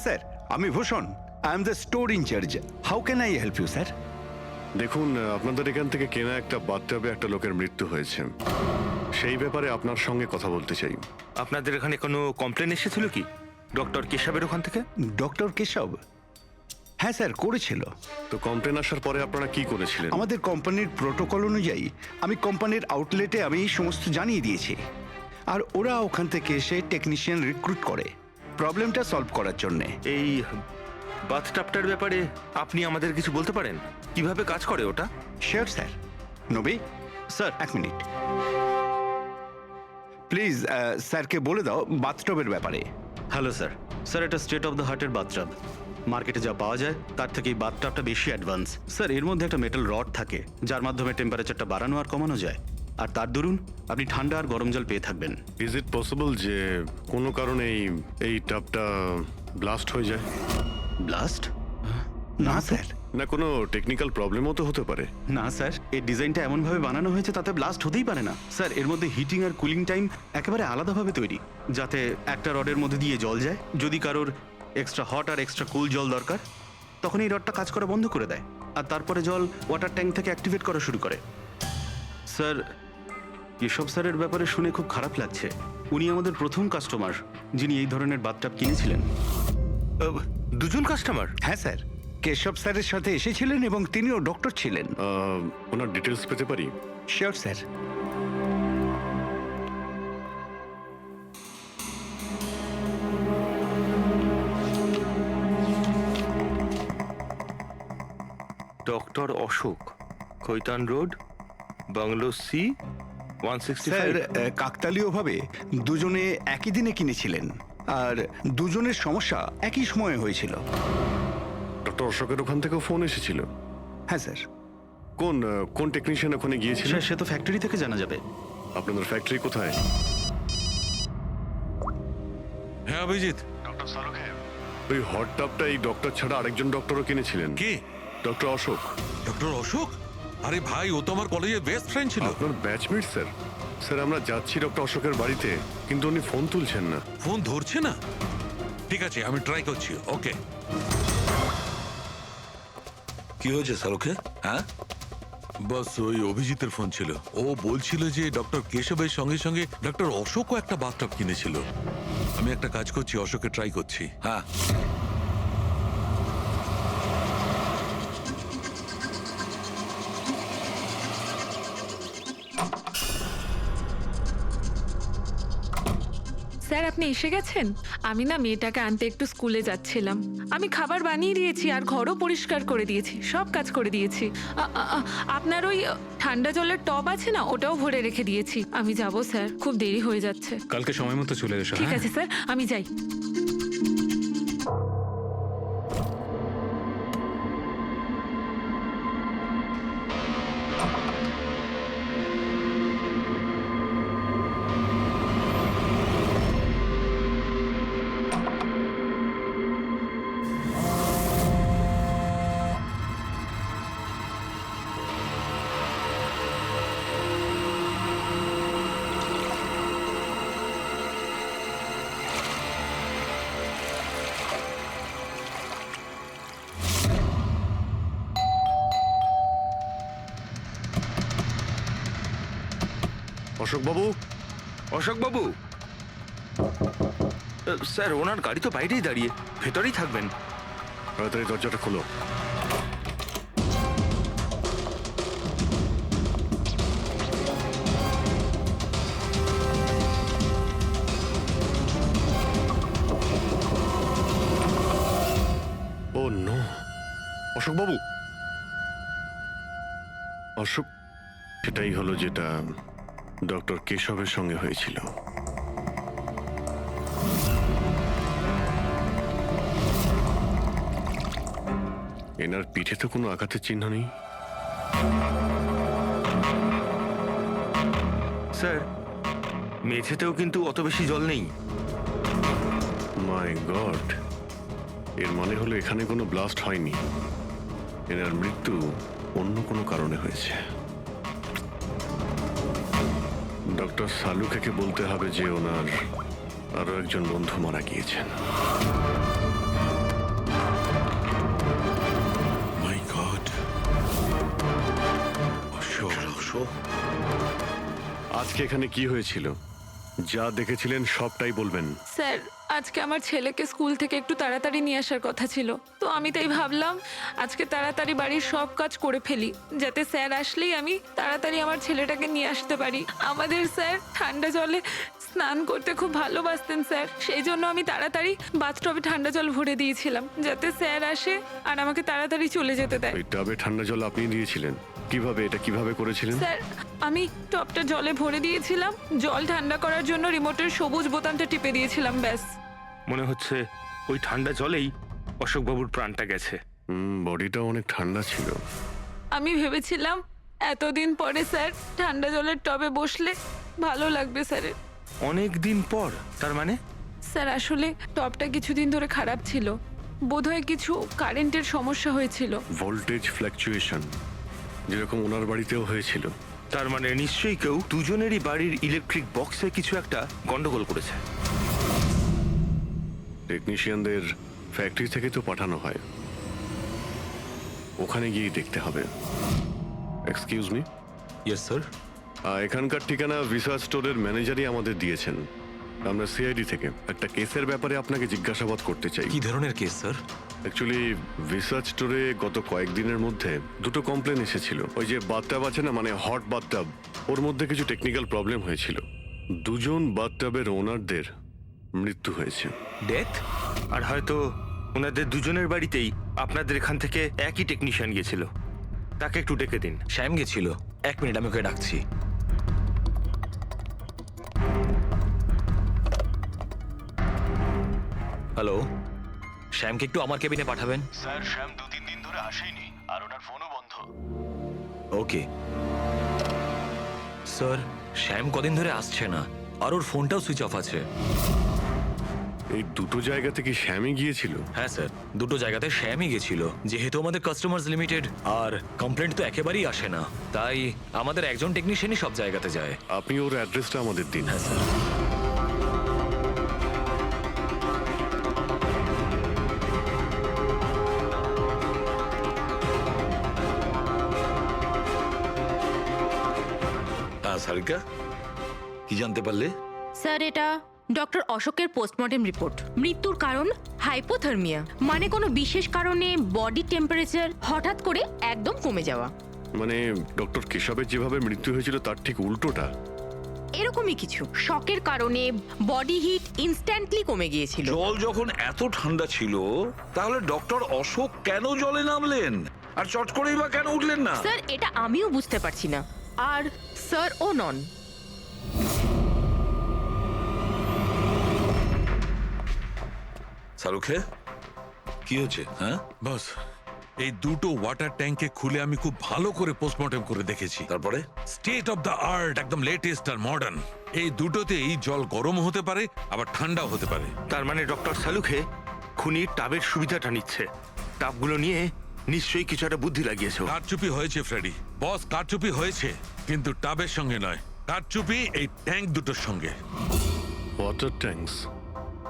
Sir, আমি Bhushan. I am the store incharge. How can I help you sir? দেখুন, আপনাদের এখান থেকে কেনা একটা বাথটাবে একটা লোকের মৃত্যু হয়েছে। সেই ব্যাপারে আপনার সঙ্গে কথা বলতে চাই। আপনাদের এখানে কোনো কমপ্লেন এসেছিল কি ডক্টর কেশবের ওখান থেকে? ডক্টর কেশব? হ্যাঁ স্যার, করেছিল। তো কমপ্লেন আসার পরে আপনারা কি করেছিলেন? আমাদের কোম্পানির প্রোটোকল অনুযায়ী আমি কোম্পানির আউটলেটে আমি এই সমস্ত জানিয়ে দিয়েছি, আর ওরা ওখান থেকে এসে টেকনিশিয়ান রিক্রুট করে প্রবলেমটা সলভ করার জন্যে। এই বাথটাবটার ব্যাপারে আপনি আমাদের কিছু বলতে পারেন? কিভাবে কাজ করে ওটা? Sure sir. নবী স্যার, এক মিনিট প্লিজ। স্যারকে বলে দাও বাথটবের ব্যাপারে। Hello sir. স্যার, এটা স্টেট অফ দ্য হার্টের বাথটাব। মার্কেটে যা পাওয়া যায় তার থেকে এই বাথটাবটা বেশি অ্যাডভান্স। স্যার, এর মধ্যে একটা মেটাল রড থাকে যার মাধ্যমে টেম্পারেচারটা বাড়ানো আর কমানো যায়, আর তার দরুন আপনি ঠান্ডা আর গরম জল পেয়ে থাকবেন। ইজ ইট পসিবল যে কোনো কারণে এই টাবটা ব্লাস্ট হয়ে যায়? ব্লাস্ট? না স্যার। না কোনো টেকনিক্যাল প্রবলেমও তো হতে পারে। না স্যার, এই ডিজাইনটা এমনভাবে বানানো হয়েছে তাতে ব্লাস্ট হতেই পারে না। স্যার, এর মধ্যে হিটিং আর কুলিং টাইম একেবারে আলাদাভাবে তৈরি, যাতে একটা রডের মধ্যে দিয়ে জল যায়। যদি কারোর এক্সট্রা হট আর এক্সট্রা কুল জল দরকার, তখন এই রডটা কাজ করা বন্ধ করে দেয়, আর তারপরে জল ওয়াটার ট্যাঙ্ক থেকে অ্যাক্টিভেট করা শুরু করে। স্যার, এসব স্যারের ব্যাপারে শুনে খুব খারাপ লাগছে। উনি আমাদের প্রথম কাস্টমার যিনি এই ধরনের বাথটাব কিনেছিলেন। দুজন কাস্টমার? হ্যাঁ স্যার, কেশব স্যারের সাথে এসেছিলেন এবং তিনিও ডক্টর ছিলেন। ওনার ডিটেলস পেতে পারি? Sure sir. Doctor Ashok, Khaitan road, bungalow C, sir, 165। কাকতালীয়ভাবে দুজনে একই দিনে কিনেছিলেন, আর দুজনের সমস্যা একই সময়ে হয়েছিল। ডক্টর অশোকের ওখান থেকেও ফোন এসেছিল? হ্যাঁ স্যার। কোন টেকনিশিয়ান ওখানে গিয়েছিল? স্যার, সে তো ফ্যাক্টরি থেকে জানা যাবে। আপনাদের ফ্যাক্টরি কোথায়? হ্যাঁ অভিজিৎ। ওই হট টাবটা এই ডক্টর ছাড়া আরেকজন ডক্টরও কিনেছিলেন। কে? ডক্টর অশোক। ডক্টর অশোক? আরে ভাই, ও তো আমার কলেজের বেস্ট ফ্রেন্ড ছিল। আপনার ব্যাচমেট স্যার। স্যার, আমরা যাচ্ছি ডক্টর অশোকের বাড়িতে, কিন্তু উনি ফোন তুলছেন না। ফোন ধরছে না? ঠিক আছে, আমি ট্রাই করছি। ওকে। কি হয়েছে শাহরুখে? হ্যাঁ, বস, ওই অভিজিতের ফোন ছিল। ও বলছিল যে ডক্টর কেশবের সঙ্গে সঙ্গে ডক্টর অশোকও একটা বাথটাব কিনেছিল। আমি একটা কাজ করছি, অশোকে ট্রাই করছি। হ্যাঁ। স্যার, আপনি এসে গেছেন? আমি না মেয়েটাকে আনতে একটু স্কুলে যাচ্ছিলাম। আমি খাবার বানিয়ে দিয়েছি আর ঘরও পরিষ্কার করে দিয়েছি, সব কাজ করে দিয়েছি। আপনার ওই ঠান্ডা জলের টব আছে না, ওটাও ভরে রেখে দিয়েছি। আমি যাব স্যার, খুব দেরি হয়ে যাচ্ছে। কালকে সময় মতো চলে এসো। ঠিক আছে স্যার, আমি যাই। অশোক বাবু। অশোক বাবু, স্যার ওনার গাড়ি তো বাইরেই দাঁড়িয়ে, ভেতরেই থাকবেন। তাড়াতাড়ি দরজাটা খোলো। ও নো, অশোক বাবু। অশোক, সেটাই হলো যেটা ডক্টর কেশবের সঙ্গে হয়েছিল। এনার পিঠে তো কোনো আঘাতের চিহ্ন নেই। স্যার, মেঝেতেও কিন্তু অত বেশি জল নেই। মাই গড, এর মানে হলো এখানে কোনো ব্লাস্ট হয়নি। এনার মৃত্যু অন্য কোনো কারণে হয়েছে। ডক্টর সালুকে বলতে হবে যে ওনার আরো একজন বন্ধু মারা গিয়েছেন। আজকে এখানে কি হয়েছিল? যা দেখেছিলেন সবটাই বলবেন। স্যার আজকে আমার ছেলেকে স্কুল থেকে একটু তাড়াতাড়ি নিয়ে আসার কথা ছিল, তো আমি তাই ভাবলাম আজকে তাড়াতাড়ি বাড়ির সব কাজ করে ফেলি, যাতে স্যার আসলেই আমি তাড়াতাড়ি আমার ছেলেটাকে নিয়ে আসতে পারি। আমাদের স্যার ঠান্ডা জলে স্নান করতে খুব ভালোবাসতেন স্যার, সেই জন্য আমি তাড়াতাড়ি বাথটবে ঠান্ডা জল ভরে দিয়েছিলাম, যাতে স্যার আসে আর আমাকে তাড়াতাড়ি চলে যেতে দেয়। ওই টাবে ঠান্ডা জল আপনি দিয়েছিলেন? কিভাবে করেছিলেন? স্যার আমি টপটা জলে ভরে দিয়েছিলাম, জল ঠান্ডা করার জন্য রিমোটের সবুজ বোতামটা টিপে দিয়েছিলাম, ব্যাস। মনে হচ্ছে ওই ঠান্ডা জলেই অশোকবাবুর প্রাণটা গেছে। বডিটা অনেক ঠান্ডা ছিল। আমি ভেবেছিলাম এতদিন পরে স্যার ঠান্ডা জলের টবে বসলে ভালো লাগবে স্যারের। অনেক দিন পর? তার মানে? স্যার আসলে টবটা কিছুদিন ধরে খারাপ ছিল, বোধহয় কিছু কারেন্টের সমস্যা হয়েছিল। ভোল্টেজ ফ্ল্যাকচুয়েশন, যেরকম ওনার বাড়িতেও হয়েছিল। তার মানে নিশ্চয়ই কেউ দুজনেরই বাড়ির ইলেকট্রিক বক্সে কিছু একটা গন্ডগোল করেছে। টেকনিশিয়ানদের ফ্যাক্টরি থেকে তো পাঠানো হয়, ওখানে গিয়ে দেখতে হবে। Excuse me, yes sir. এখানকার ঠিকানা ভিসা স্টোরের ম্যানেজারই আমাদের দিয়েছেন। আমরা সিআইডি থেকে একটা কেসের ব্যাপারে আপনাকে জিজ্ঞাসাবাদ করতে চাই। কি ধরনের কেস স্যার? অ্যাকচুয়ালি ভিসা স্টোরে গত কয়েকদিনের মধ্যে দুটো কমপ্লেন এসেছিল। ওই যে বাথটাব আছে না, মানে হট বাথটাব, ওর মধ্যে কিছু টেকনিক্যাল প্রবলেম হয়েছিল। দুজন বাথটাবের ওনারদের মৃত্যু হয়েছে। ডেথ? আর হয়তো ওনাদের দুজনের বাড়িতেই আপনাদের এখান থেকে একই টেকনিশিয়ান গিয়েছিল। তাকে একটু ডেকে দিন। শ্যাম গেছিল। 1 মিনিট, আমি ওকে ডাকছি। হ্যালো, শ্যামকে একটু আমার কেবিনে পাঠাবেন। স্যার শ্যাম 2-3 দিন ধরে আসেনি আর ওনার ফোনও বন্ধ। ওকে স্যার, শ্যাম কদিন ধরে আসছে না আর ওর ফোনটাও সুইচ অফ আছে। এই দুটো জায়গা থেকে শ্যামই গিয়েছিল? হ্যাঁ স্যার, দুটো জায়গাতে শ্যামই গেছিল। যেহেতু আমাদের কাস্টমার্স লিমিটেড আর কমপ্লেন্ট তো একেবারেই আসে না, তাই আমাদের একজন টেকনিশিয়ানই সব জায়গাতে যায়। আপনি ওর অ্যাড্রেসটা আমাদের দিন। হ্যাঁ স্যার। সারিকা, কি জানতে পারলে? স্যার এটা ডক্টর অশোকের পোস্টমর্টেম রিপোর্ট। মৃত্যুর কারণ হাইপোথার্মিয়া, মানে কোনো বিশেষ কারণে বডি টেম্পারেচার হঠাৎ করে একদম কমে যাওয়া। মানে ডক্টর কেশবের যেভাবে মৃত্যু হয়েছিল তার ঠিক উল্টোটা? এরকমই কিছু। শকের কারণে বডি হিট ইনস্ট্যান্টলি কমে গিয়েছিল। জল যখন এত ঠান্ডা ছিল, তাহলে ডক্টর অশোক কেন জলে নামলেন আর চট করেই বা কেন উঠলেন না? স্যার এটা আমিও বুঝতে পারছি না, আর স্যার ও নন। শাহরুখে, কি হয়েছে? হ্যাঁ, বস, এই দুটো ওয়াটার ট্যাঙ্কে খুলে আমি খুব ভালো করে পোস্টমর্টেম করে দেখেছি। তারপরে? স্টেট অফ দ্য আর্ট, একদম লেটেস্ট আর মডার্ন। এই দুটোতেই জল গরম হতে পারে আবার ঠান্ডাও হতে পারে। তার মানে ডক্টর সালুখে খুনির টাবের সুবিধাটা নিচ্ছে। টাবগুলো নিয়ে নিশ্চয়ই কিছু একটা বুদ্ধি লাগিয়েছে ও। কারচুপি হয়েছে ফ্রেডি, বস, কারচুপি হয়েছে, কিন্তু টাবের সঙ্গে নয়। কারচুপি এই ট্যাঙ্ক দুটোর সঙ্গে। ওয়াটার ট্যাঙ্কস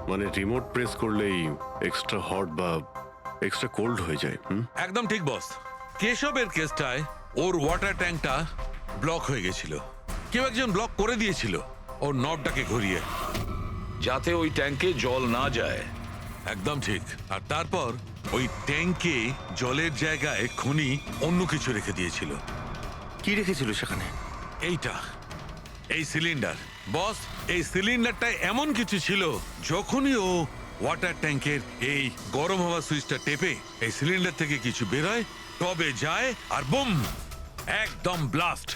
মানে রিমোট প্রেস করলেই এক্সট্রা হট বা এক্সট্রা কোল্ড হয়ে যায়। একদম ঠিক বস। কেশবের কেসটায় ওর ওয়াটার ট্যাঙ্কটা ব্লক হয়ে গেছিল, কেউ একজন ব্লক করে দিয়েছিল ওর নবটাকে ঘুরিয়ে, যাতে ওই ট্যাঙ্কে জল না যায়। একদম ঠিক। আর তারপর ওই ট্যাঙ্কে জলের জায়গায় খনি অন্য কিছু রেখে দিয়েছিল। কি রেখেছিল সেখানে? এইটা, এই সিলিন্ডার। বস, এই সিলিন্ডারটা এমন কিছু ছিল, যখনই ও ওয়াটার ট্যাঙ্কের এই গরম হওয়া সুইচটা টেপে এই সিলিন্ডার থেকে কিছু বেরোয়, টবে যায় আর বুম, একদম ব্লাস্ট।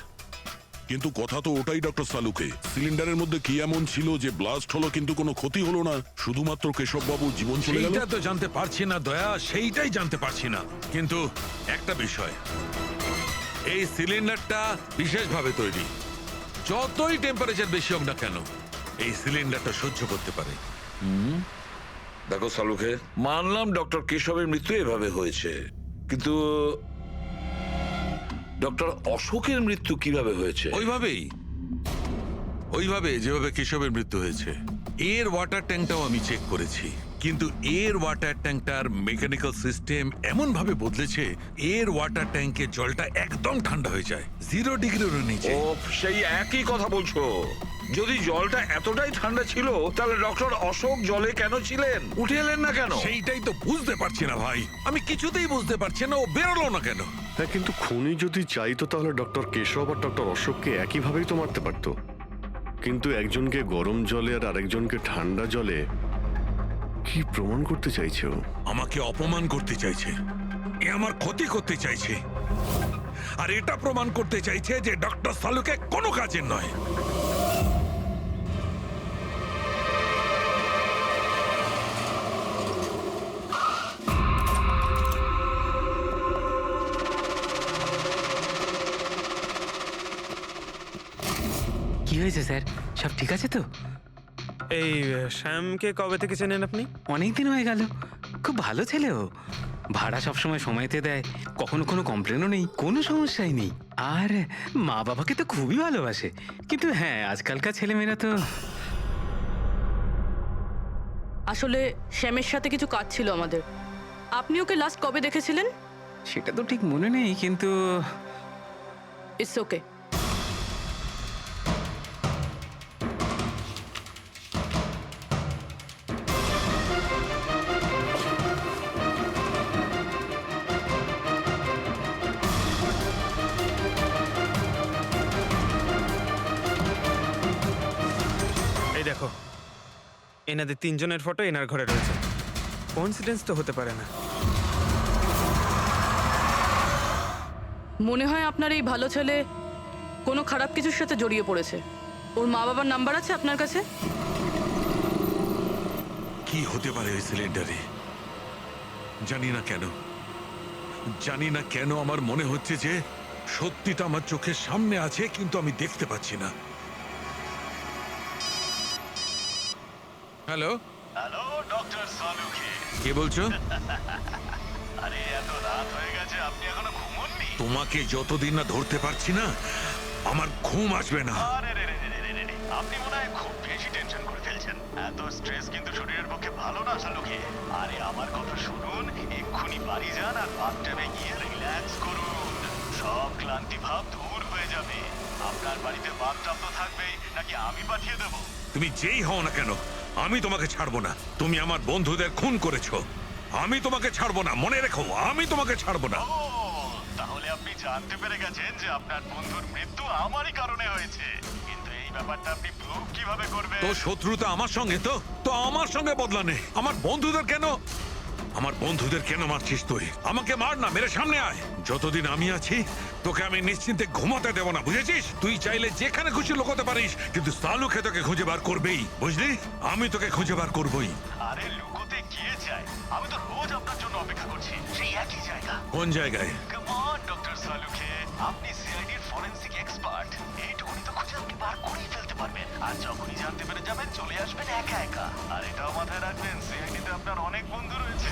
কিন্তু কথা তো ওটাই ডক্টর সালুকে, সিলিন্ডারের মধ্যে কি এমন ছিল যে ব্লাস্ট হলো কিন্তু কোনো ক্ষতি হলো না, শুধুমাত্র কেশববাবুর জীবন চলে গেল? সেইটা তো জানতে পারছি না দয়া, সেইটাই জানতে পারছি না। কিন্তু একটা বিষয়, এই সিলিন্ডারটা বিশেষভাবে তৈরি, যতই টেম্পারেচার বেশি হোক না কেন এই সিলিন্ডারটা সহ্য করতে পারে। দেখো সালুখে, মানলাম ডক্টর কেশবের মৃত্যু এভাবে হয়েছে, কিন্তু ডক্টর অশোকের মৃত্যু কিভাবে হয়েছে? ওইভাবে যেভাবে কেশবের মৃত্যু হয়েছে। এর ওয়াটার ট্যাঙ্কটাও আমি চেক করেছি, কিন্তু এর ওয়াটার ট্যাঙ্কটার মেকানিক্যাল সিস্টেম এমন ভাবে বদলেছে এর ওয়াটার ট্যাঙ্কের জলটা একদম ঠান্ডা হয়ে যায় 0 ডিগ্রিরও নিচে। ও সেই একই কথা বলছো। যদি জলটা এতটাই ঠান্ডা ছিল তাহলে ডক্টর অশোক জলে কেন ছিলেন, উঠে এলেন না কেন? সেইটাই তো বুঝতে পারছি না ভাই, আমি কিছুতেই বুঝতে পারছি না ও বেরোলো না কেন। হ্যাঁ, কিন্তু খুনি যদি চাইতো তাহলে ডক্টর কেশব আর ডক্টর অশোককে একইভাবেই তো মারতে পারতো। কিন্তু একজনকে গরম জলে আর আরেকজনকে ঠান্ডা জলে কি প্রমাণ করতে চাইছে ও? আমাকে অপমান করতে চাইছে, এ আমার ক্ষতি করতে চাইছে, আর এটা প্রমাণ করতে চাইছে যে ডক্টর সালুকে কোনো কাজের নয়। কি হয়েছে স্যার, সব ঠিক আছে তো? এই শ্যামকে কবে থেকে চেনেন আপনি? অনেক দিন হয়ে গেল, খুব ভালো ছেলে ও। ভাড়া সবসময় সময়তে দেয়, কখনো কোনো কমপ্লেনও নেই, কোনো সমস্যাই নেই। আর মা বাবাকে তো খুবই ভালোবাসে। কিন্তু হ্যাঁ, আজকালকার ছেলেমেয়েরা তো... আসলে শ্যামের সাথে কিছু কাজ ছিল আমাদের। আপনি ওকে লাস্ট কবে দেখেছিলেন? সেটা তো ঠিক মনে নেই, কিন্তু... ইটস ওকে। এই দেখো, এনাদের তিনজনের ফটো এনার ঘরে রয়েছে। কোইন্সিডেন্স তো হতে পারে না। মনে হয় আপনার এই ভালো ছেলে কোনো খারাপ কিছুর সাথে জড়িয়ে পড়েছে। ওর মা বাবার নাম্বার আছে আপনার কাছে? কি হতে পারে ওই সিলিন্ডারে? জানি না কেন, জানি না কেন আমার মনে হচ্ছে যে সত্যিটা আমার চোখের সামনে আছে, কিন্তু আমি দেখতে পাচ্ছি না। হ্যালো হ্যালো ডক্টর সালুকে, কে বলছো? আরে এত রাত হয়ে গেছে, আপনি এখনো ঘুমোননি? তোমাকে যতদিন না ধরতে পারছি না আমার ঘুম আসবে না। আরে রে রে রে রে রে রে, আপনি মনে হয় খুব বেশি টেনশন করে ফেলছেন। এত স্ট্রেস কিন্তু শরীরের পক্ষে ভালো না সালুকে। আরে আমার কথা শুনুন, এক্ষুনি বাড়ি যান আর বাথটাবে গিয়ে রিল্যাক্স করুন। সব ক্লান্তি ভাব দূর হয়ে যাবে। আপনার বাড়িতে বাথটাব তো থাকবেই, নাকি আমি পাঠিয়ে দেবো? তুমি যেই হও না কেন আমি তোমাকে ছাড়বো না। তুমি আমার বন্ধুদের খুন করেছো, আমি তোমাকে ছাড়বো না, মনে রেখো আমি তোমাকে ছাড়বো না। ও, তাহলে আপনি জানতে পেরে গেছেন যে আপনার বন্ধুর মৃত্যু আমারই কারণে হয়েছে। কিন্তু এই ব্যাপারটা আপনি প্রুভ কিভাবে করবেন? তো শত্রুতা আমার সঙ্গে, তো আমার সঙ্গে বদলা নে। আমার বন্ধুদের কেন মারছিস তুই? আমাকে মার না, মেরে সামনে আয়। যতদিন আমি আছি তোকে আমি নিশ্চিন্তে ঘুমাতে দেব না, বুঝেছিস? তুই চাইলে যেখানে খুশি লুকোতে পারিস, কিন্তু সালুকে তোকে খুঁজে বার করবেই, বুঝলি? আমি তোকে খুঁজে বার করবই। আরে লুকোতে গিয়ে যায়, আমি তো রোজ আপনার জন্য অপেক্ষা করছি, সেই একই জায়গা। কোন জায়গায়? কাম অন ডক্টর সালুকে, আপনি সিআইডির ফরেনসিক এক্সপার্ট। এইটুকুনি তো খুঁজে আপনি বার করেই ফেলতে পারবেন। আর যখনই জানতে পেরে যাবেন চলে আসবেন একা একা। আর এটাও মাথায় রাখবেন, সিআইডিতে আপনার অনেক বন্ধু রয়েছে।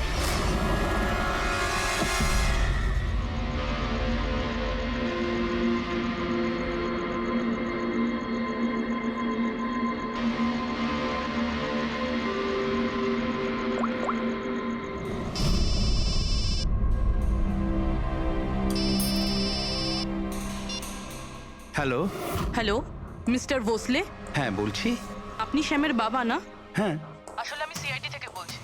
হ্যালো। হ্যালো মিস্টার ভোসলে, হ্যাঁ বলছি। আপনি শ্যামের বাবা না? হ্যাঁ। আসলে আমি সিআইডি থেকে বলছি।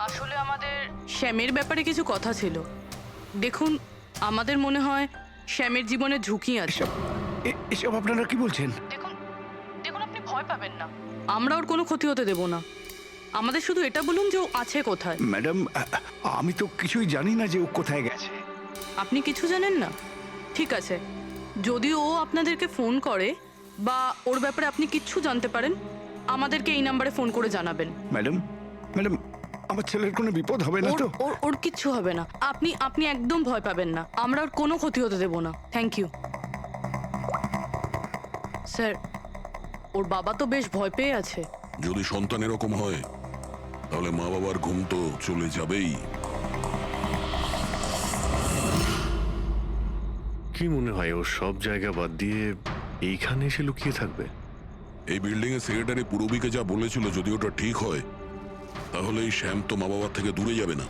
আসলে আমাদের শ্যামের ব্যাপারে কিছু কথা ছিল। দেখুন, আমাদের মনে হয় শ্যামের জীবনে ঝুঁকি আছে। এসব আপনারা কি বলছেন? দেখুন দেখুন, আপনি ভয় পাবেন না, আমরা ওর কোনো ক্ষতি হতে দেব না। আমাদের শুধু এটা বলুন যে ও আছে কোথায়। ম্যাডাম, আমি তো কিছুই জানি না যে ও কোথায় গেছে। আপনি কিছু জানেন না? ঠিক আছে, যদি ও আপনাদেরকে ফোন করে বা ওর ব্যাপারে আপনি কিচ্ছু জানতে পারেন, আমাদেরকে এই নাম্বারে ফোন করে জানাবেন। ম্যাডাম, আমার ছেলের কোনো বিপদ হবে না তো? ওর কিচ্ছু হবে না। আপনি একদম ভয় পাবেন না, আমরা ওর কোনো ক্ষতি হতে দেব না। Thank you sir. ওর বাবা তো বেশ ভয় পেয়ে আছে। যদি সন্তান এরকম হয় তাহলে মা বাবার ঘুম তো চলে যাবেই। কি মনে হয় ও সব জায়গা বাদ দিয়ে এইখানে এসে লুকিয়ে থাকবে? এই বিল্ডিং এর সেক্রেটারি পূরবীকে যা বলেছিল, যদি ওটা ঠিক হয় তাহলে এই শ্যাম তো মা বাবার থেকে দূরে যাবে না।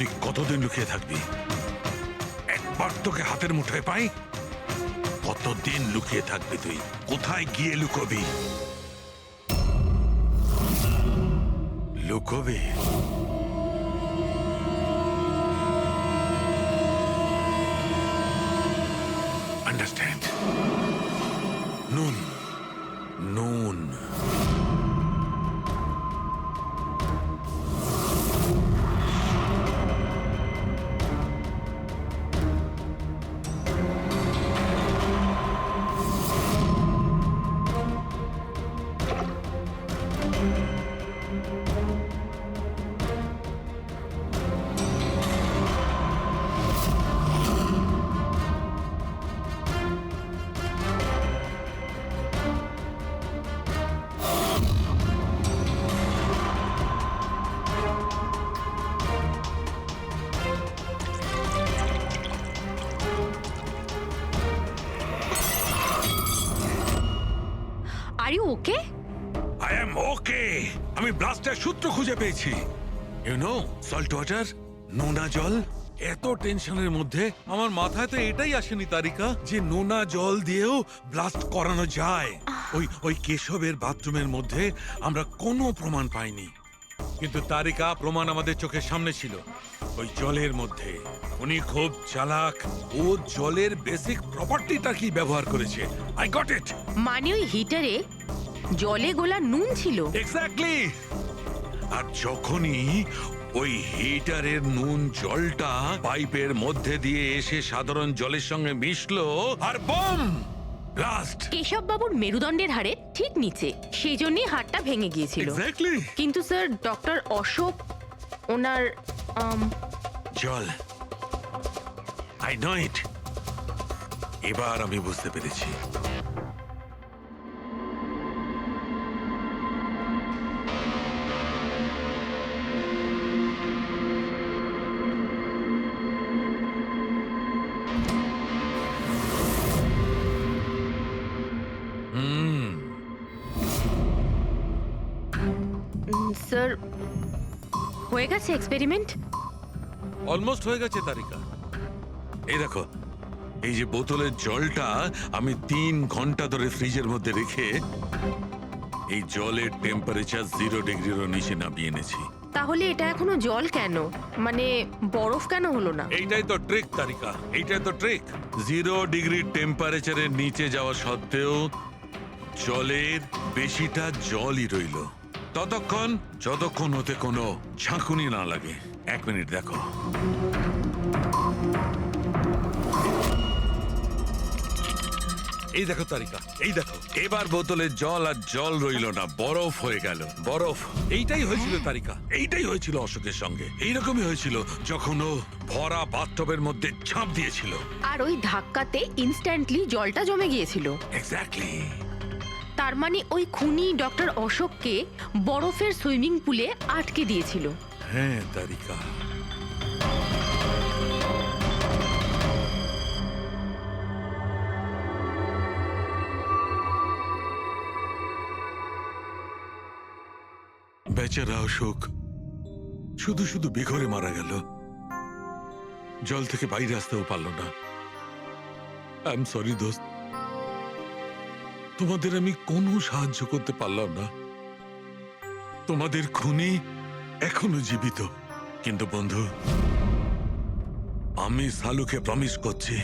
তুই কতদিন লুকিয়ে থাকবি? একবার তোকে হাতের মুঠোয় পাই, কতদিন লুকিয়ে থাকবি তুই? কোথায় গিয়ে লুকোবি? লুকোবি? আন্ডারস্ট্যান্ড? নুন, নুন। Are you okay? I am okay. আমি ব্লাস্টের সূত্র খুঁজে পেয়েছি। ইউ নো, সল্ট ওয়াটার, নোনা জল। এত টেনশনের মধ্যে আমার মাথায় তো এটাই আসেনি তারিকা যে নোনা জল দিয়েও ব্লাস্ট করানো যায়। ওই কেশবের বাথরুমের মধ্যে আমরা কোনো প্রমাণ পাইনি, কিন্তু তারিকা প্রমাণ আমাদের চোখের সামনে ছিল। ওই জলের মধ্যে উনি খুব চালাক, ও জলের বেসিক প্রপার্টিটা কি ব্যবহার করেছে। I got it. মানে ওই হিটারে জলে গোলা নুন ছিল? এক্স্যাক্টলি। আর যখনই ওই হিটারের নুন জলটা পাইপের মধ্যে দিয়ে এসে সাধারণ জলের সঙ্গে মিশলো, আর বম ব্লাস্ট। কেশব বাবুর মেরুদণ্ডের হাড়ে ঠিক নিচে, সেই জন্যই হাড়টা ভেঙে গিয়েছিল। এক্স্যাক্টলি। কিন্তু স্যার, ডক্টর অশোক ওনার জল, আই নো ইট। এবার আমি বুঝতে পেরেছি। স্যার, হয়ে গেছে এক্সপেরিমেন্ট? অলমোস্ট হয়ে গেছে তারিকা। এই দেখো, এই যে বোতলের জলটা আমি 3 ঘন্টা ধরে ফ্রিজের মধ্যে রেখে এই জলের টেম্পারেচার 0 ডিগ্রিরও নিচে নামিয়ে এনেছি। তাহলে এটা এখনো জল কেন? মানে বরফ কেন হলো না? এইটাই তো ট্রিক তারিকা, এইটাই তো ট্রিক। 0 ডিগ্রি টেম্পারেচারের নিচে যাওয়া সত্ত্বেও জলের বেশিটা জলই রইল ততক্ষণ, যতক্ষণ ওতে কোনো ঝাঁকুনি না লাগে। 1 মিনিট দেখো। এই দেখো তারিকা, এই দেখো, এবার বোতলের জল আর জল রইল না, বরফ হয়ে গেল। বরফ। এইটাই হয়েছিল তারিকা, এইটাই হয়েছিল অশোকের সঙ্গে। এইরকমই হয়েছিল যখন ও ভরা বাথটবের মধ্যে ঝাঁপ দিয়েছিল। আর ওই ধাক্কাতে ইনস্ট্যান্টলি জলটা জমে গিয়েছিল। এক্স্যাক্টলি। তার মানে ওই খুনি ডক্টর অশোককে বরফের সুইমিং পুলে আটকে দিয়েছিল। হ্যাঁ তারিকা। বেচারা অশোক শুধু শুধু বেঘরে মারা গেল, জল থেকে বাইরে আসতেও পারলো না। আই এম সরি দোস্ত, তোমাদের আমি কোনো সাহায্য করতে পারলাম না। তোমাদের খুনি এখনো জীবিত, কিন্তু বন্ধু আমি সালুকে প্রমিস করছি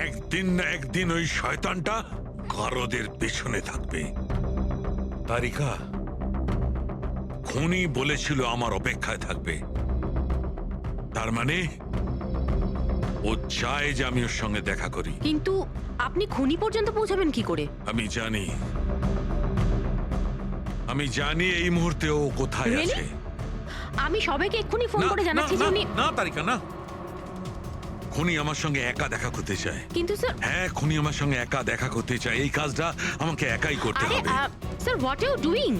একদিন না একদিন ওই শয়তানটা গারদের পেছনে থাকবে। তারিকা, খুনি বলেছিল আমার অপেক্ষায় থাকবে, তার মানে ও চায় যে আমি ওর সঙ্গে দেখা করি। কিন্তু আপনি খুনি পর্যন্ত পৌঁছাবেন কি করে? আমি জানি এই মুহূর্তে ও কোথায় Really? আছে। আমি সবাইকে এক্ষুনি ফোন করে জানাচ্ছি যে উনি... না তারিকা, না, খুনি আমার সঙ্গে একা দেখা করতে চায়। কিন্তু স্যার... হ্যাঁ, খুনি আমার সঙ্গে একা দেখা করতে চায়। এই কাজটা আমাকে একাই করতে আরে হবে। Sir, what are you doing?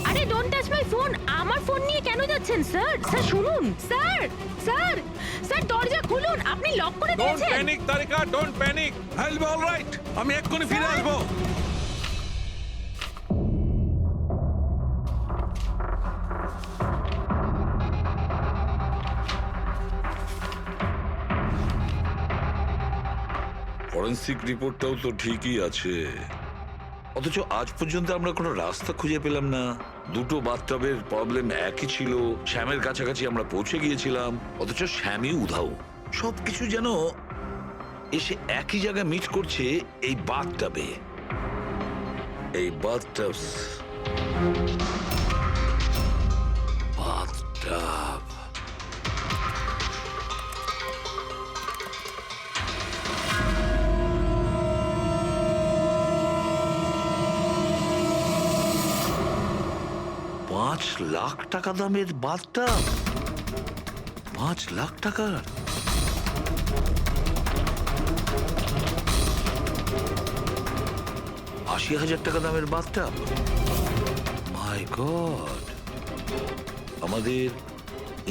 আরে ডোন্ট টাচ মাই ফোন। আমার ফোন নিয়ে কেন যাচ্ছেন স্যার? স্যার শুনুন, স্যার স্যার স্যার দরজা খুলুন, আপনি লক করে ডোন্ট দিয়েছেন। Panic Tarika, don't panic. I'll be alright, আমি এক্ষুনি ফিরে আসবো। ফরেন্সিক রিপোর্টটাও তো ঠিকই আছে, অথচ আজ পর্যন্ত আমরা কোনো রাস্তা খুঁজে পেলাম না। দুটো বাথটবের প্রবলেম একই ছিল, শ্যামের কাছাকাছি আমরা পৌঁছে গিয়েছিলাম, অথচ শ্যামই উধাও। সবকিছু যেন এসে একই জায়গায় মিট করছে এই বাথটবে। এই বাথটব বাথটব $5,00,000 দামের বাথটব। 5 লাখ টাকার? $80,000 দামের বাথটব? মাই গড, আমাদের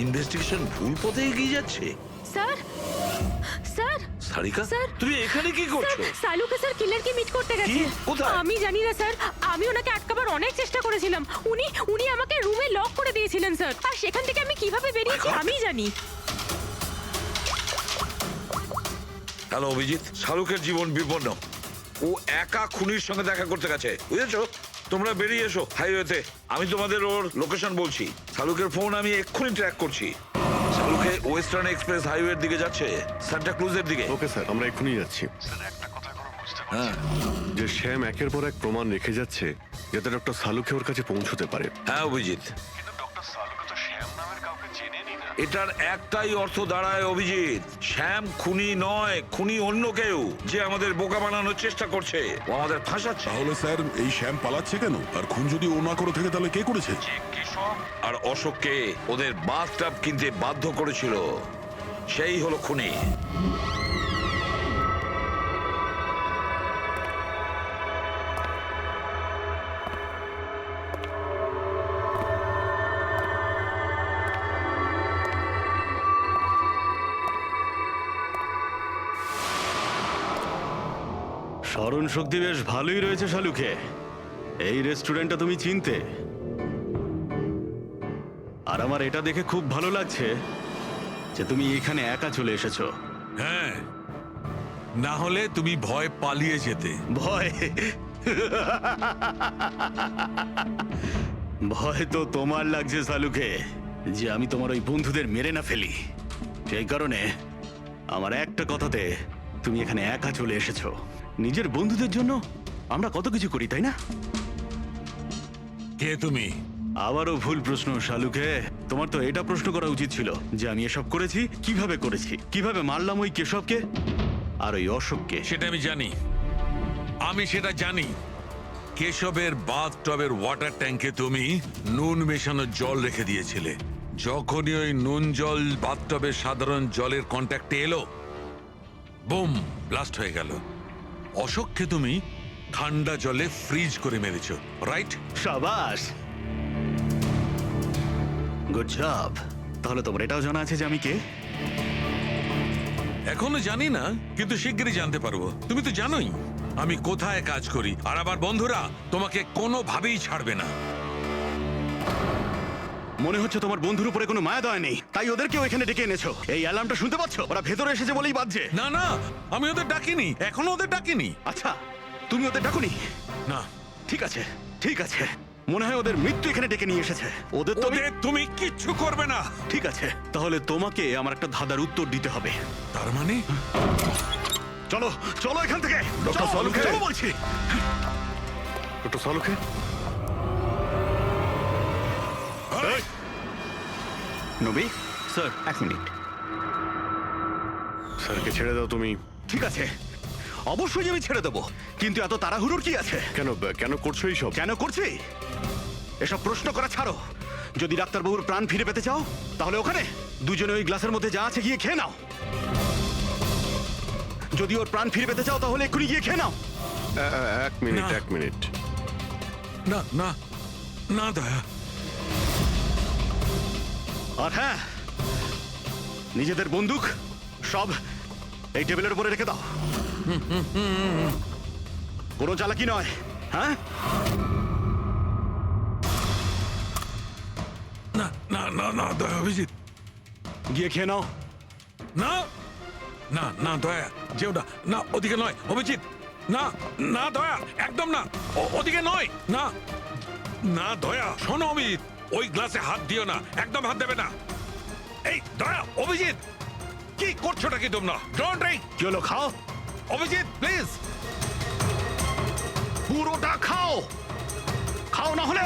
ইনভেস্টিগেশন ভুল পথে এগিয়ে যাচ্ছে। স্যার স্যার সারিকা, স্যার, তুমি এখানে কি করছো? সালুকে স্যার কিলারকে মিট করতে গেছে। কোথায়? আমি জানি না স্যার, আমি ওনাকে আটকাবার অনেক চেষ্টা করেছিলাম। উনি আমাকে রুমে লক করে দিয়েছিলেন স্যার, আর সেখান থেকে আমি কিভাবে বেরিয়েছি আমি জানি। হ্যালো অভিজিৎ, শাহরুখের জীবন বিপন্ন। ও একা খুনির সঙ্গে দেখা করতে গেছে, বুঝেছো? তোমরা বেরিয়ে এসো হাইওয়েতে, আমি তোমাদের ওর লোকেশন বলছি। শাহরুখের ফোন আমি এক্ষুনি ট্র্যাক করছি। শাহরুখে ওয়েস্টার্ন এক্সপ্রেস হাইওয়ের দিকে যাচ্ছে, সান্টা ক্রুজের দিকে। ওকে স্যার, আমরা এক্ষুনি যাচ্ছি। হ্যাঁ, যে শ্যাম একের পর এক প্রমাণ রেখে যাচ্ছে যাতে ডক্টর সালুকে ওর কাছে পৌঁছতে পারে। হ্যাঁ অভিজিৎ, এটার একটাই অর্থ দাঁড়ায় অভিজিৎ, শ্যাম খুনি নয়, খুনি অন্য কেউ, যে আমাদের বোকা বানানোর চেষ্টা করছে, ও আমাদের ফাঁসাচ্ছে। তাহলে স্যার এই শ্যাম পালাচ্ছে কেন? আর খুন যদি ও না করে থাকে তাহলে কে করেছে? আর অশোককে ওদের বাথটব কিনতে বাধ্য করেছিল, সেই হলো খুনি। স্মরণ শক্তি বেশ ভালোই রয়েছে শালুকে। এই রেস্টুরেন্টটা তুমি চিনতে, আর আমার এটা দেখে খুব ভালো লাগছে যে তুমি এখানে একা চলে এসেছো। হ্যাঁ, না হলে তুমি ভয় পালিয়ে যেতে। ভয়? ভয় তো তোমার লাগছে শালুকে, যে আমি তোমার ওই বন্ধুদের মেরে না ফেলি। সেই কারণে আমার একটা কথাতে তুমি এখানে একা চলে এসেছো। নিজের বন্ধুদের জন্য আমরা কত কিছু করি, তাই না? কে তুমি? আবারও ভুল প্রশ্ন শালুকে। তোমার তো এটা প্রশ্ন করা উচিত ছিল যে আমি এসব করেছি, কিভাবে করেছি, কিভাবে মারলাম ওই কেশবকে আর ওই অশোককে। সেটা আমি জানি, আমি সেটা জানি। কেশবের বাথটবের ওয়াটার ট্যাঙ্কে তুমি নুন মেশানো জল রেখে দিয়েছিলে। যখনই ওই নুন জল বাথটবের সাধারণ জলের কন্ট্যাক্টে এলো, বুম, ব্লাস্ট হয়ে গেল। অশোককে তুমি ঠান্ডা জলে ফ্রিজ করে মেরেছো, রাইট? শাবাশ, গুড জব। তাহলে তোমার এটাও জানা আছে যে আমি কে? এখনো জানি না, কিন্তু শিগগিরই জানতে পারবো। তুমি তো জানোই আমি কোথায় কাজ করি, আর আমার বন্ধুরা তোমাকে কোনোভাবেই ছাড়বে না। মনে হচ্ছে তোমার বন্ধুর উপরে কোনো মায়া দয়া নেই, তাই ওদেরকেও এখানে ডেকে এনেছো। এই অ্যালার্মটা শুনতে পাচ্ছ? ওরা ভেতরে এসেছে বলেই বাজছে। না না, আমি ওদের ডাকিনি, এখনো ওদের ডাকিনি। আচ্ছা, তুমি ওদের ডাকুনি? না। ঠিক আছে, ঠিক আছে। মনে হয় ওদের মৃত্যু এখানে ডেকে নিয়ে এসেছে। ওদের তো ওদের তুমি কিচ্ছু করবে না। ঠিক আছে, তাহলে তোমাকে আমার একটা ধাঁধার উত্তর দিতে হবে। তার মানে? চলো চলো এখান থেকে, ডক্টর সালুকে। চলো বলছি। ডক্টর সালুকে, নবী, স্যার, 1 মিনিট। স্যারকে ছেড়ে দাও তুমি। ঠিক আছে, অবশ্যই আমি ছেড়ে দেবো, কিন্তু এত তাড়াহুড়োর কি আছে? কেন কেন করছো এইসব? কেন করছি এসব প্রশ্ন করা ছাড়ো। যদি ডাক্তারবাবুর প্রাণ ফিরে পেতে চাও তাহলে ওখানে দুজনে ওই গ্লাসের মধ্যে যা আছে গিয়ে খেয়ে নাও। যদি ওর প্রাণ ফিরে পেতে চাও তাহলে এক্ষুনি গিয়ে খেয়ে নাও। 1 মিনিট, না। 1 মিনিট। না না না দয়া। আর হ্যাঁ, নিজেদের বন্দুক সব এই টেবিলের উপরে রেখে দাও। কোনো চালাকি নয়, হ্যাঁ? না না না না দয়া, অভিজিৎ গিয়ে খেয়ে নাও। না না না দয়া, যেও না, না ওদিকে নয় অভিজিৎ, না না দয়া, একদম না, ওদিকে নয়, না না দয়া, শোনো অভিজিৎ, ওই গ্লাসে হাত দিও না, একদম হাত দেবে না। এই দয়া, অভিজিৎ কি করছোটা কি তোমরা? Don't drink. কি হলো, খাও অভিজিৎ প্লিজ। পুরোটা খাও, খাও না হলে।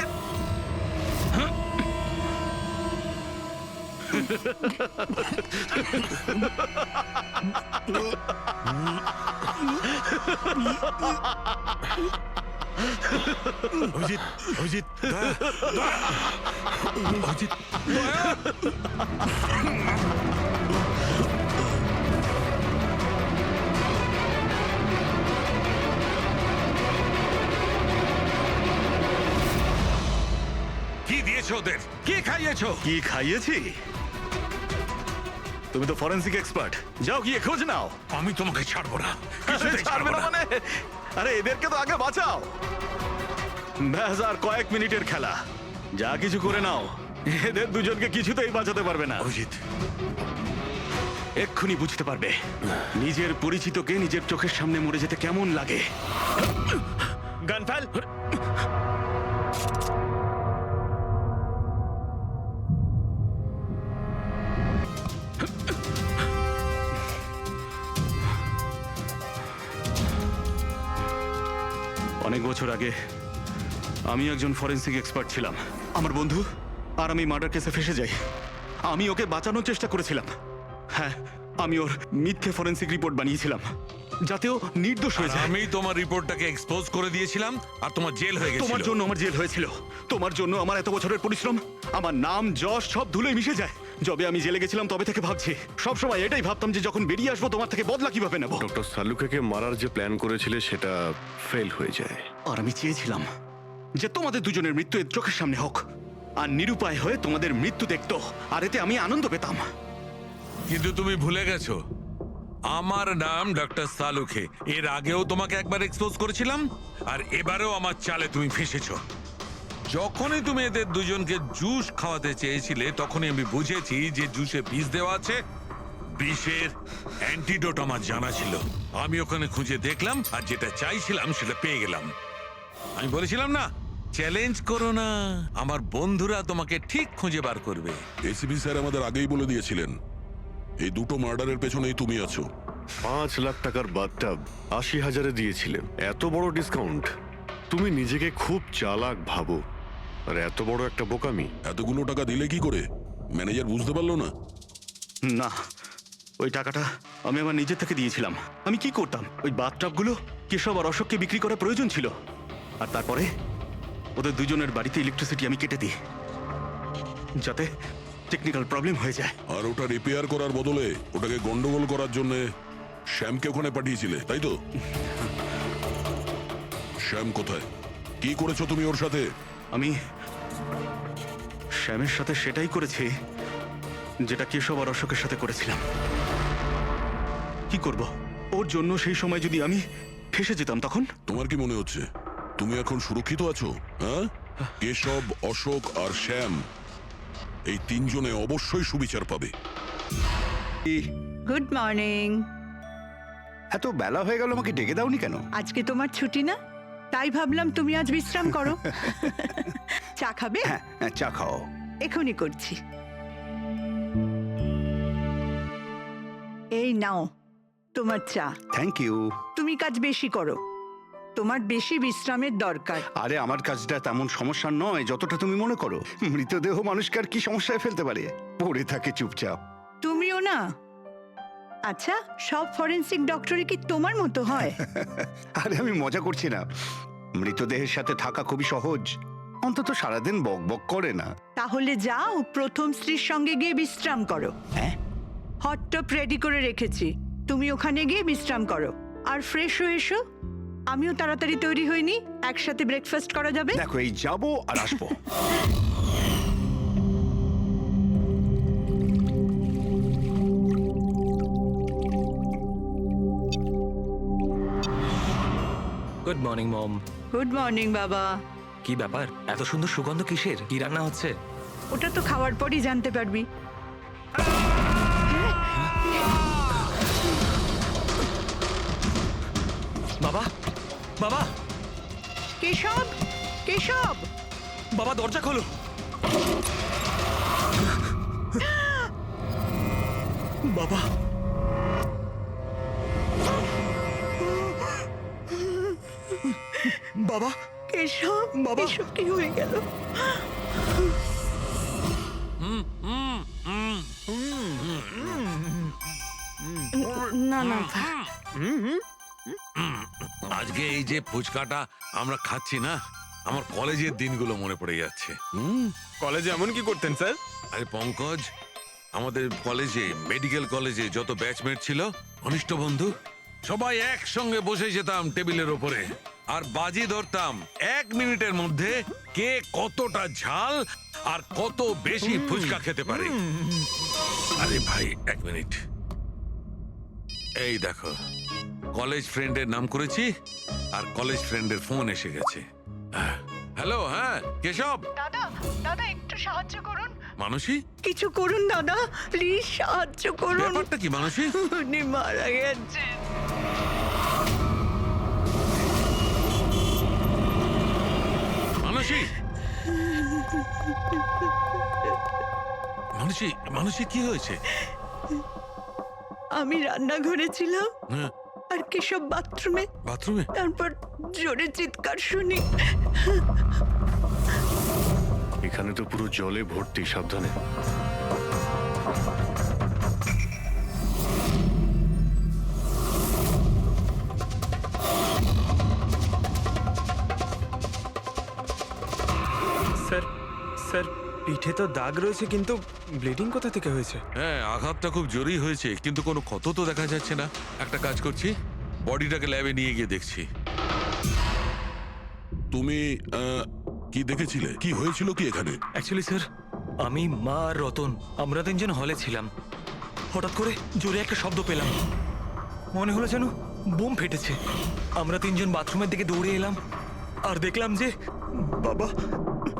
অভিজিৎ, অভিজিৎ, দয়া, দয়া, অভিজিৎ, দয়া। কি দিয়েছো ওদের? কি খাইয়েছো? কি খাইয়েছি? তুমি তো ফরেন্সিক এক্সপার্ট, যাও গিয়ে খোঁজ নাও। আমি তোমাকে ছাড়বো না, কিছুতেই ছাড়বে না মানে? আরে এদেরকে তো আগে বাঁচাও। ব্যাস, আর কয়েক মিনিটের খেলা, যা কিছু করে নাও। এদের দুজনকে কিছুতেই বাঁচাতে পারবে না। অভিজিৎ, এক্ষুনি বুঝতে পারবে নিজের পরিচিতকে নিজের চোখের সামনে মরে যেতে কেমন লাগে। গান ফেল। অনেক বছর আগে আমি একজন ফরেন্সিক এক্সপার্ট ছিলাম। আমার বন্ধু আর আমি মার্ডার কেসে ফেসে যাই। আমি ওকে বাঁচানোর চেষ্টা করেছিলাম। হ্যাঁ, আমি ওর মিথ্যে ফরেন্সিক রিপোর্ট বানিয়েছিলাম যাতে ও নির্দোষ হয়ে যায়। আমি তোমার রিপোর্টটাকে এক্সপোজ করে দিয়েছিলাম আর তোমার জেল হয়ে গেছিল। তোমার জন্য আমার জেল হয়েছিল। তোমার জন্য আমার এত বছরের পরিশ্রম, আমার নাম যশ সব ধুলোয় মিশে যায়। যবে আমি জেলে গেছিলাম তবে থেকে ভাবছি, সবসময় এটাই ভাবতাম যে যখন বেরিয়ে আসবো তোমার থেকে বদলা কিভাবে নেব। ডক্টর সালুকে মারার যে প্ল্যান করেছিলে সেটা ফেল হয়ে যায়। আর আমি চেয়েছিলাম যে তোমাদের দুজনের মৃত্যু এর চোখের সামনে হোক, আর নিরুপায় হয়ে তোমাদের মৃত্যু দেখতো, আর এতে আমি আনন্দ পেতাম। কিন্তু তুমি ভুলে গেছো, আমার নাম ডক্টর সালুকে। এর আগেও তোমাকে একবার এক্সপোজ করেছিলাম, আর এবারেও আমার চালে তুমি ফেসেছো। যখনই তুমি এদের দুজনকে জুস খাওয়াতে চেয়েছিলে তখনই আমি বুঝেছি যে জুসে বিষ দেওয়া আছে। বিষের অ্যান্টিডোট আমার জানা ছিল। আমি ওখানে খুঁজে দেখলাম আর যেটা চাইছিলাম সেটা পেয়ে গেলাম। আমি বলেছিলাম না, চ্যালেঞ্জ করো না, আমার বন্ধুরা তোমাকে ঠিক খুঁজে বার করবে। এসিপি স্যার আমাদের আগেই বলে দিয়েছিলেন এই দুটো মার্ডারের পেছনেই তুমি আছো। 5 লাখ টাকার বাথটাব 80,000-এ দিয়েছিলেন। এত বড় ডিসকাউন্ট! তুমি নিজেকে খুব চালাক ভাবো, আর এত বড় একটা বোকামি। এতগুলো টাকা দিলে কি করে? ম্যানেজার বুঝতে পারলো না? না, ওই টাকাটা আমি আমার নিজের থেকে দিয়েছিলাম। আমি কি করতাম, ওই বাথটাবগুলো কেশব আর অশোককে বিক্রি করা প্রয়োজন ছিল, আর তারপরে ওদের দুজনের বাড়িতে ইলেকট্রিসিটি আমি কেটে দিই যাতে টেকনিক্যাল প্রবলেম হয়ে যায়। আর ওটা রিপেয়ার করার বদলে ওটাকে গন্ডগোল করার জন্য শ্যামকে ওখানে পাঠিয়েছিলে, তাই তো? শ্যাম কোথায়? কি করেছো তুমি ওর সাথে? আমি শ্যামের সাথে সেটাই করেছি যেটা কেশব আর অশোকের সাথে করেছিলাম। কি করব, ওর জন্য সেই সময় যদি আমি ফেসে যেতাম তখন? তোমার কি মনে হচ্ছে তুমি এখন সুরক্ষিত আছো? হ্যাঁ, কেশব, অশোক আর শ্যাম এই তিনজনে অবশ্যই সুবিচার পাবে। Good morning. এত বেলা হয়ে গেল, আমাকে ডেকে দাওনি কেন? আজকে তোমার ছুটি না, তাই ভাবলাম তুমি আজ বিশ্রাম করো। চা খাবে? হ্যাঁ, চা খাও। এখনই করছি। এই নাও তোমার চা। Thank you. তুমি কাজ বেশি করো, তোমার বেশি বিশ্রামের দরকার। আরে আমার কাজটা তেমন সমস্যা নয় যতটা তুমি মনে করো। মৃতদেহ মানুষকে আর কি সমস্যায় ফেলতে পারে? পড়ে থাকে চুপচাপ। তুমিও না। আচ্ছা, সব ফরেনসিক ডক্টরই কি তোমার মতো হয়? আরে আমি মজা করছি না। মৃতদেহের সাথে থাকা খুবই সহজ, অন্তত সারাদিন বক বক করে না। তাহলে যাও প্রথম স্ত্রীর সঙ্গে গিয়ে বিশ্রাম করো। হ্যাঁ, হট টপ রেডি করে রেখেছি, তুমি ওখানে গিয়ে বিশ্রাম করো আর ফ্রেশ হয়ে এসো। আমিও তাড়াতাড়ি তৈরি হইনি, একসাথে ব্রেকফাস্ট করা যাবে। দেখো এই যাবো আর আসবো। Good morning mom. Good morning বাবা। কি ব্যাপার, এত সুন্দর সুগন্ধ কিসের? কি রান্না হচ্ছে? ওটা তো খাওয়ার পরই জানতে পারবি। বাবা, বাবা, কেশব, কেশব, বাবা দরজা খোলো। বাবা, বাবা, কেশব, বাবা, এসব কি হয়ে গেল? না না, আজকে এই যে ফুচকাটা আমরা খাচ্ছি না, আমার কলেজের দিনগুলো মনে পড়ে যাচ্ছে। কলেজে এমন কি করতেন স্যার? আরে পঙ্কজ, আমাদের কলেজে, মেডিকেল কলেজে যত ব্যাচমেট ছিল, ঘনিষ্ঠ বন্ধু, সবাই একসঙ্গে বসে যেতাম টেবিলের ওপরে আর বাজি ধরতাম 1 মিনিটের মধ্যে কে কতটা ঝাল আর কত বেশি ফুচকা খেতে পারে। আরে ভাই 1 মিনিট, এই দেখো কলেজ ফ্রেন্ডের নাম করেছি আর কলেজ ফ্রেন্ডের ফোন এসে গেছে। হ্যালো, হ্যাঁ কেশব। দাদা, দাদা একটু সাহায্য করুন। মানসী, কিছু করুন দাদা, প্লিজ সাহায্য করুন। ব্যাপারটা কি মানসী? উনি মারা গেছেন। মানসী, মানসী, মানসী কি হয়েছে? আমি রান্নাঘরে ছিলাম হ্যাঁ, আর কেশব বাথরুমে। বাথরুমে? তারপর জোরে চিৎকার শুনি। এখানে তো পুরো জলে ভর্তি, সাবধানে। স্যার, স্যার পিঠে তো দাগ রয়েছে, কিন্তু ব্লিডিং কোথা থেকে হয়েছে? হ্যাঁ, আঘাতটা খুব জোরেই হয়েছে, কিন্তু কোনো ক্ষত তো দেখা যাচ্ছে না। একটা কাজ করছি, বডিটাকে ল্যাবে নিয়ে গিয়ে দেখছি। তুমি কি দেখেছিলে? কি হয়েছিল কি এখানে? অ্যাকচুয়ালি স্যার, আমি, মা আর রতন আমরা তিনজন হলে ছিলাম। হঠাৎ করে জোরে একটা শব্দ পেলাম, মনে হলো যেন বোম ফেটেছে। আমরা তিনজন বাথরুমের দিকে দৌড়ে এলাম আর দেখলাম যে বাবা।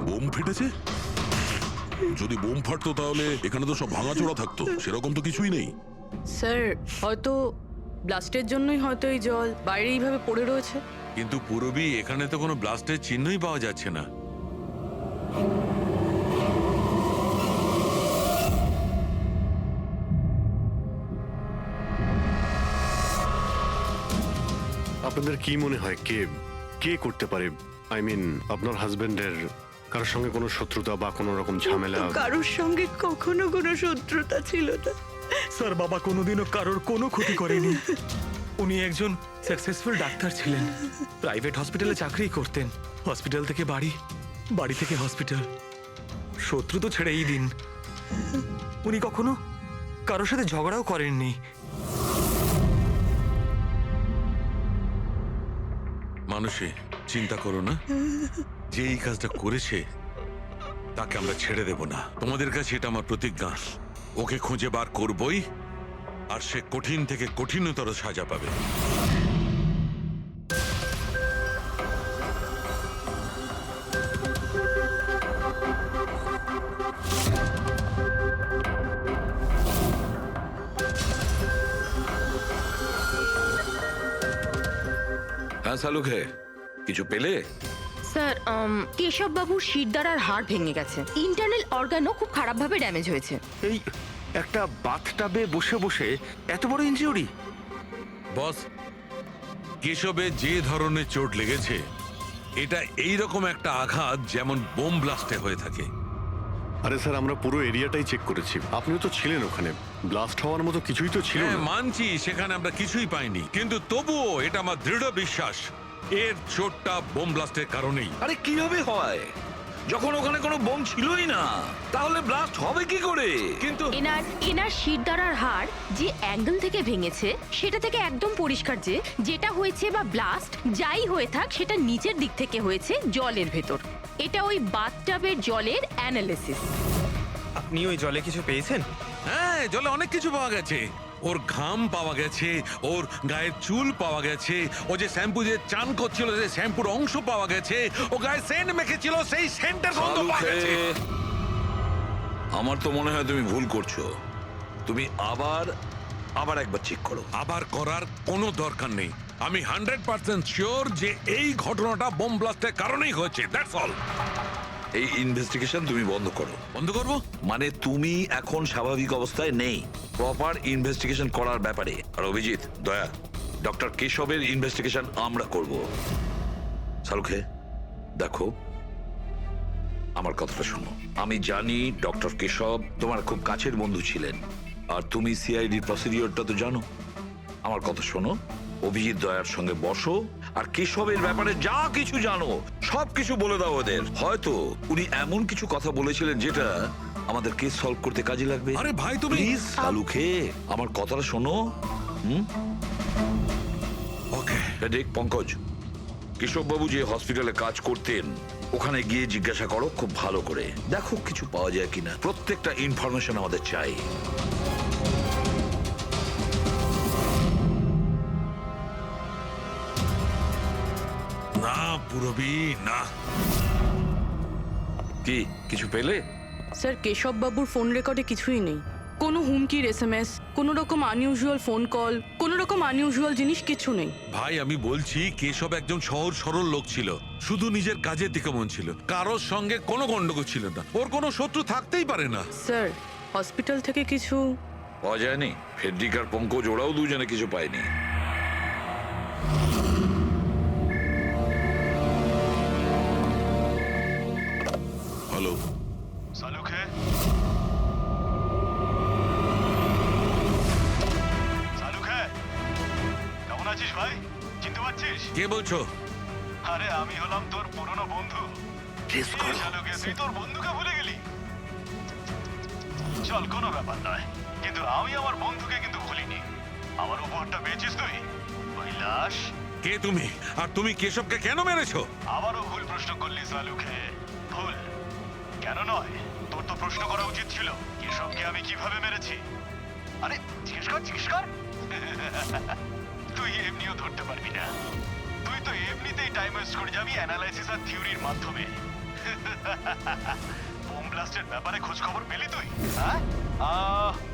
বোম ফেটেছে? যদি বোম ফাটতো তাহলে এখানে তো সব ভাঙাচোরা থাকতো, সেরকম তো কিছুই নেই। স্যার, হয়তো ব্লাস্টের জন্যই হয়তো এই জল বাইরে এইভাবে পড়ে রয়েছে। কিন্তু পুরবি, এখানে তো কোনো ব্লাস্টের চিহ্নই পাওয়া যাচ্ছে না। আপনাদের কি মনে হয় কে কে করতে পারে? আই মিন, আপনার হাজবেন্ডের কারোর সঙ্গে কোনো শত্রুতা বা কোনো রকম ঝামেলা? কারোর সঙ্গে কখনো কোনো শত্রুতা ছিল না স্যার। বাবা কোনোদিনও কারোর কোনো ক্ষতি করেনি। উনি একজন সাকসেসফুল ডাক্তার ছিলেন, প্রাইভেট হসপিটালে চাকরি করতেন। হসপিটাল থেকে বাড়ি, বাড়ি থেকে হসপিটাল। শত্রু তো ছেড়েই দিন, উনি কখনো কারোর সাথে ঝগড়াও করেননি। মানুষে চিন্তা করো না, যে এই কাজটা করেছে তাকে আমরা ছেড়ে দেব না। তোমাদের কাছে এটা আমার প্রতিজ্ঞা। ওকে খুঁজে বার করবই, আর সে কঠিন থেকে কঠিনতর সাজা পাবে। হ্যাঁ সালুকে, কিছু পেলে? স্যার কেশব বাবুর শিরদাঁড়ার হাড় ভেঙে গেছে, ইন্টারনাল অর্গানও খুব খারাপভাবে ড্যামেজ হয়েছে। এই একটা বাথটাবে বসে বসে এত বড় ইনজিউরি? বস, কেশবে যে ধরনের চোট লেগেছে এটা এই রকম একটা আঘাত যেমন বোম ব্লাস্টে হয়ে থাকে। আরে স্যার, আমরা পুরো এরিয়াটাই চেক করেছি, আপনিও তো ছিলেন ওখানে, ব্লাস্ট হওয়ার মতো কিছুই তো ছিল হ্যাঁ না। মানছি, সেখানে আমরা কিছুই পাইনি, কিন্তু তবুও এটা আমার দৃঢ় বিশ্বাস এর চোটটা বোম ব্লাস্টের কারণেই। আরে কিভাবে হয় যখন ওখানে কোনো বোম ছিলই না? তাহলে ব্লাস্ট হবে কি করে? কিন্তু এনার শিরদাঁড়ার হাড় যে অ্যাঙ্গেল থেকে ভেঙেছে সেটা থেকে একদম পরিষ্কার যে যেটা হয়েছে বা ব্লাস্ট যাই হয়ে থাক সেটা নিচের দিক থেকে হয়েছে, জলের ভেতর। এটা ওই বাথটাবের জলের অ্যানালিসিস। আপনি ওই জলে কিছু পেয়েছেন? হ্যাঁ, জলে অনেক কিছু পাওয়া গেছে। ওর ঘাম পাওয়া গেছে, ওর গায়ের চুল পাওয়া গেছে, ও যে শ্যাম্পু দিয়ে চান করছিল সেই শ্যাম্পুর অংশ পাওয়া গেছে, ও গায়ে সেন্ট মেখেছিল সেই সেন্টের গন্ধ পাওয়া গেছে। আমার তো মনে হয় তুমি ভুল করছো। তুমি আবার একবার চেক করো। আবার করার কোনো দরকার নেই। আমি 100% শিওর যে এই ঘটনাটা বোম ব্লাস্টের কারণেই হয়েছে, দ্যাটস অল। এই ইনভেস্টিগেশন তুমি বন্ধ করো। বন্ধ করবো? মানে তুমি এখন স্বাভাবিক অবস্থায় নেই, প্রপার ইনভেস্টিগেশন করার ব্যাপারে। আর অভিজিৎ, দয়া, ডক্টর কেশবের ইনভেস্টিগেশন আমরা করব। সালুখে দেখো, আমার কথাটা শোনো। আমি জানি ডক্টর কেশব তোমার খুব কাছের বন্ধু ছিলেন, আর তুমি সিআইডি প্রসিডিওরটা তো জানো। আমার কথা শোনো, অভিজিৎ দয়ার সঙ্গে বসো আর কেশবের ব্যাপারে যা কিছু জানো সব কিছু বলে দাও ওদের। হয়তো উনি এমন কিছু কথা বলেছিলেন যেটা আমাদের কেস সলভ করতে কাজে লাগবে। আরে ভাই, তুমি প্লিজ সালুখে আমার কথাটা শোনো। ওকে। দেখ পঙ্কজ, কেশববাবু যে হসপিটালে কাজ করতেন ওখানে গিয়ে জিজ্ঞাসা করো খুব ভালো করে, দেখো কিছু পাওয়া যায় কিনা। প্রত্যেকটা ইনফরমেশন আমাদের চাই। না পুরবি, না। কি কিছু পেলে? স্যার কেশব বাবুর ফোন রেকর্ডে কিছুই নেই। কোনো হুমকির এসএমএস, কোনো রকম আনইউজুয়াল ফোন কল, কোনো রকম আনইউজুয়াল জিনিস কিছু নেই। ভাই আমি বলছি, কেশব একজন সহজ সরল লোক ছিল, শুধু নিজের কাজের দিকে মন ছিল, কারোর সঙ্গে কোনো গন্ডগোল ছিল না, ওর কোনো শত্রু থাকতেই পারে না। স্যার হসপিটাল থেকে কিছু পাওয়া যায়নি? ফেডরিক আর পঙ্কজ ওরাও দুজনে কিছু পায়নি। হ্যালো সালুখে, সালুখে, কেমন আছিস ভাই? চিনতে পারছিস? কে বলছো? আরে আমি হলাম তোর পুরনো বন্ধু। সালুখে, তুই তোর বন্ধুকে ভুলে গেলি? চল, কোনো ব্যাপার নয়, কিন্তু আমি আমার বন্ধুকে কিন্তু ভুলিনি। আমার উপহারটা পেয়েছিস তুই? ওই লাশ। কে তুমি? আর তুমি কেশবকে কেন মেরেছো? আবারও ভুল প্রশ্ন করলি সালুখে। ভুল কেন নয়, তোর তো প্রশ্ন করা উচিত ছিল কেশবকে আমি কিভাবে মেরেছি। আরে জিজ্ঞেস কর। তুই এমনিও ধরতে পারবি না, তুই তো এমনিতেই টাইম ওয়েস্ট করে যাবি অ্যানালাইসিস আর থিওরির মাধ্যমে। বোম ব্লাস্টের ব্যাপারে খোঁজ খবর পেলি তুই? হ্যাঁ,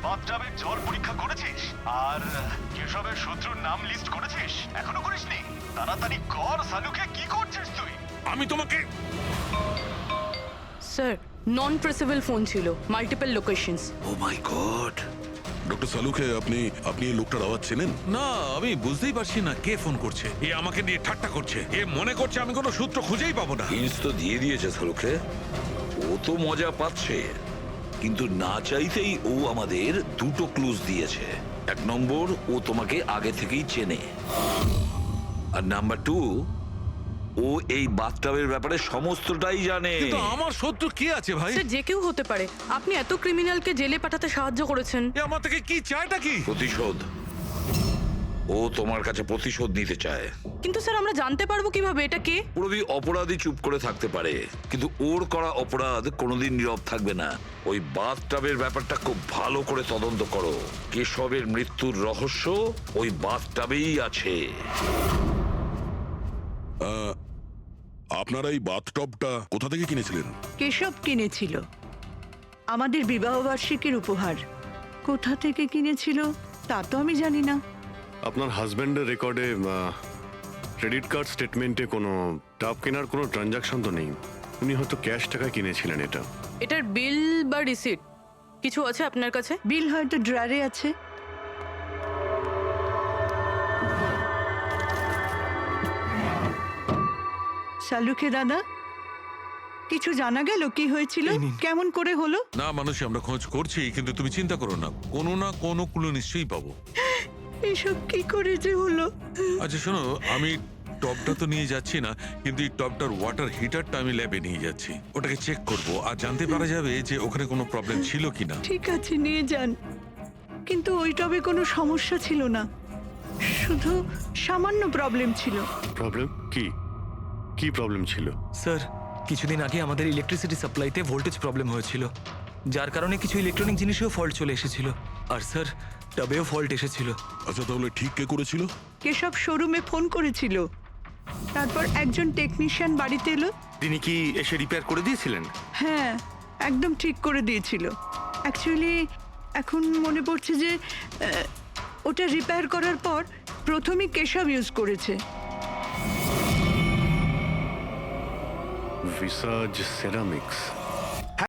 বাথটাবের জ্বর পরীক্ষা করেছিস? আর কেশবের শত্রুর নাম লিস্ট করেছিস? এখনো করিসনি? তাড়াতাড়ি কর সালুকে, কি করছিস তুই? আমি তোমাকে। স্যার নন ট্রেসেবল ফোন ছিল, মাল্টিপল লোকেশনস। ও মাই গড। ডক্টর সালুকে, আপনি এই লোকটার আওয়াজ চেনেন? না, আমি বুঝতেই পারছি না কে ফোন করছে। এ আমাকে নিয়ে ঠাট্টা করছে, এ মনে করছে আমি কোনো সূত্র খুঁজেই পাবো না। হিন্টস তো দিয়ে দিয়েছে সালুকে, ও তো মজা পাচ্ছে, কিন্তু না চাইতেই ও আমাদের দুটো ক্লুজ দিয়েছে। এক নম্বর, ও তোমাকে আগে থেকেই চেনে, আর নাম্বার 2, ও এই বাথটাবের ব্যাপারে সমস্তটাই জানে। কিন্তু আমার শত্রু কি আছে ভাই? স্যার যে কেউ হতে পারে, আপনি এত ক্রিমিনালকে জেলে পাঠাতে সাহায্য করেছেন। এ আমার থেকে কি চায়টা কি? প্রতিশোধ। ও তোমার কাছে প্রতিশোধ নিতে চায়। কিন্তু স্যার আমরা জানতে পারবো কিভাবে এটা কে? পুরোপুরি অপরাধী চুপ করে থাকতে পারে, কিন্তু ওর করা অপরাধ কোনোদিন নীরব থাকবে না। ওই বাথটাবের ব্যাপারটা খুব ভালো করে তদন্ত করো। কেশবের মৃত্যুর রহস্য ওই বাথটাবেই আছে। আপনারা এই বাথটবটা কোথা থেকে কিনেছিলেন? কেশব কিনেছিল, আমাদের বিবাহবার্ষিকীর উপহার। কোথা থেকে কিনেছিল তা তো আমি জানি না। আপনার হাজবেন্ডের রেকর্ডে ক্রেডিট কার্ড স্টেটমেন্টে কোনো টাপ কেনার কোনো ট্রানজাকশন তো নেই। উনি হয়তো ক্যাশ টাকা কিনেছিলেন এটা। এটার বিল বা রিসিট কিছু আছে আপনার কাছে? বিল হয়তো ড্রয়ারে আছে। শালুকে দাদা, কিছু জানা গেল কি হয়েছিল, কেমন করে হলো? না মানুষ, আমরা খোঁজ করছি, কিন্তু তুমি চিন্তা করো না, কোনো না কোনো ক্লু নিশ্চয়ই পাবো। এসব কি করে যে হলো? আচ্ছা শোনো, আমি টপটা তো নিয়ে যাচ্ছি না, কিন্তু এই টপটার ওয়াটার হিটারটা আমি ল্যাবে নিয়ে যাচ্ছি। ওটাকে চেক করব আর জানতে পারা যাবে যে ওখানে কোনো প্রবলেম ছিল কিনা। ঠিক আছে, নিয়ে যান, কিন্তু ওই টবে কোনো সমস্যা ছিল না, শুধু সামান্য প্রবলেম ছিল। প্রবলেম কি? কি প্রবলেম ছিল? স্যার, কিছুদিন আগে আমাদের ইলেকট্রিসিটি সাপ্লাইতে ভোল্টেজ প্রবলেম হয়েছিল, যার কারণে কিছু ইলেকট্রনিক জিনিসেও ফল্ট চলে এসেছিল। আর স্যার, টবেও ফল্ট এসেছিল। আচ্ছা তাহলে ঠিক কে করেছিল? কেশব শোরুমে ফোন করেছিল, তারপর একজন টেকনিশিয়ান বাড়িতে এলো। তিনি কি এসে রিপেয়ার করে দিয়েছিলেন? হ্যাঁ, একদম ঠিক করে দিয়েছিল। অ্যাকচুয়ালি এখন মনে পড়ছে যে ওটা রিপেয়ার করার পর প্রথমেই কেশব ইউজ করেছে। ভিসাজ সেরামিক্স।